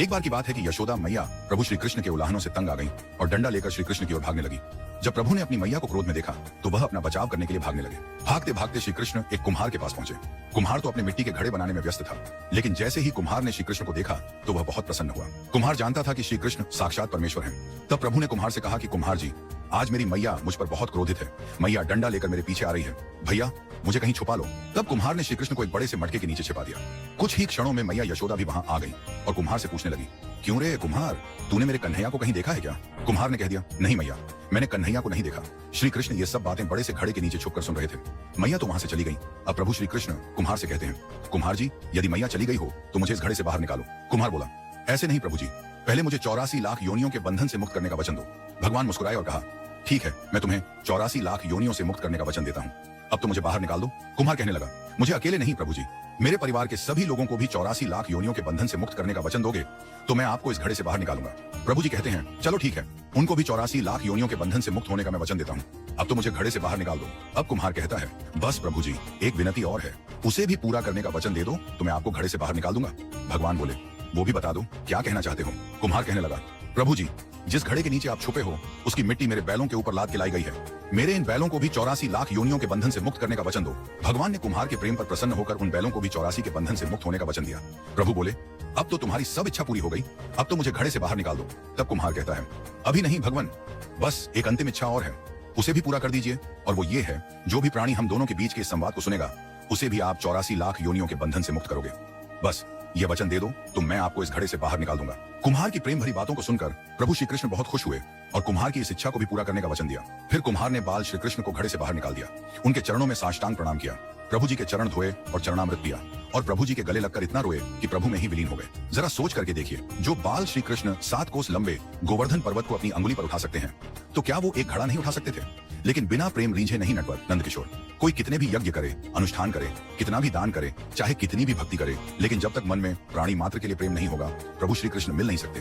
एक बार की बात है कि यशोदा मैया प्रभु श्री कृष्ण के उलाहनों से तंग आ गईं और डंडा लेकर श्री कृष्ण की ओर भागने लगी। जब प्रभु ने अपनी मैया को क्रोध में देखा तो वह अपना बचाव करने के लिए भागने लगे। भागते भागते श्री कृष्ण एक कुम्हार के पास पहुंचे। कुम्हार तो अपने मिट्टी के घड़े बनाने में व्यस्त था, लेकिन जैसे ही कुम्हार ने श्री कृष्ण को देखा तो वह बहुत प्रसन्न हुआ। कुम्हार जानता था कि श्री कृष्ण साक्षात परमेश्वर हैं। तब प्रभु ने कुम्हार से कहा कि कुम्हार जी, आज मेरी मैया मुझ पर बहुत क्रोधित है। मैया डंडा लेकर मेरे पीछे आ रही है, भैया मुझे कहीं छुपा लो। तब कुम्हार ने श्री कृष्ण को एक बड़े से मटके के नीचे छिपा दिया। कुछ ही क्षणों में मैया यशोदा भी वहां आ गई और कुम्हार से पूछने लगी, क्यों रे कुम्हार, तूने मेरे कन्हैया को कहीं देखा है क्या? कुम्हार ने कह दिया, नहीं मैया, मैंने कन्हैया को नहीं देखा। श्री कृष्ण ये सब बातें बड़े से घड़े के नीचे छुपकर सुन रहे थे। मैया तो वहां से चली गई। अब प्रभु श्री कृष्ण कुम्हार से कहते हैं, कुम्हार जी, यदि मैया चली गई हो तो मुझे इस घड़े से बाहर निकालो। कुम्हार बोला, ऐसे नहीं प्रभु जी, पहले मुझे 84 लाख योनियों के बंधन से मुक्त करने का वचन दो। भगवान मुस्कुराए और कहा, ठीक है, मैं तुम्हें 84 लाख योनियों से मुक्त करने का वचन देता हूँ। अब तो मुझे बाहर निकाल दो। कुम्हार कहने लगा, मुझे अकेले नहीं प्रभु जी, मेरे परिवार के सभी लोगों को भी 84 लाख योनियों के बंधन से मुक्त करने का वचन दोगे तो मैं आपको इस घड़े से बाहर निकालूंगा। प्रभु जी कहते हैं, चलो ठीक है, उनको भी 84 लाख योनियों के बंधन से मुक्त होने का मैं वचन देता हूँ। अब तो मुझे घड़े से बाहर निकाल दो। अब कुम्हार कहता है, बस प्रभु जी, एक विनती और है, उसे भी पूरा करने का वचन दे दो तो मैं आपको घड़े से बाहर निकाल दूंगा। भगवान बोले, वो भी बता दो, क्या कहना चाहते हो? कुम्हार कहने लगा, प्रभु जी, जिस घड़े के नीचे आप छुपे हो उसकी मिट्टी मेरे बैलों के ऊपर लाद के लाई गई है। मेरे इन बैलों को भी 84 लाख योनियों के बंधन से मुक्त करने का वचन दो। भगवान ने कुम्हार के प्रेम पर प्रसन्न होकर उन बैलों को भी 84 के बंधन से मुक्त होने का वचन दिया। प्रभु बोले, अब तो तुम्हारी सब इच्छा पूरी हो गई, अब तो मुझे घड़े से बाहर निकाल दो। तब कुम्हार कहता है, अभी नहीं भगवान, बस एक अंतिम इच्छा और है, उसे भी पूरा कर दीजिए। और वो ये है, जो भी प्राणी हम दोनों के बीच के इस संवाद को सुनेगा उसे भी आप 84 लाख योनियों के बंधन से मुक्त करोगे। बस ये वचन दे दो तो मैं आपको इस घड़े से बाहर निकाल दूंगा। कुम्हार की प्रेम भरी बातों को सुनकर प्रभु श्री कृष्ण बहुत खुश हुए और कुम्हार की इस इच्छा को भी पूरा करने का वचन दिया। फिर कुम्हार ने बाल श्री कृष्ण को घड़े से बाहर निकाल दिया, उनके चरणों में साष्टांग प्रणाम किया, प्रभु जी के चरण धोए और चरणामृत पिया और प्रभु जी के गले लगकर इतना रोए कि प्रभु में ही विलीन हो गए। जरा सोच करके देखिए, जो बाल श्री कृष्ण 7 कोस लंबे गोवर्धन पर्वत को अपनी अंगुली पर उठा सकते हैं, तो क्या वो एक घड़ा नहीं उठा सकते थे? लेकिन बिना प्रेम रीझे नहीं नटवर नंदकिशोर। कोई कितने भी यज्ञ करे, अनुष्ठान करे, कितना भी दान करे, चाहे कितनी भी भक्ति करे, लेकिन जब तक मन में प्राणी मात्र के लिए प्रेम नहीं होगा, प्रभु श्री कृष्ण मिल नहीं सकते।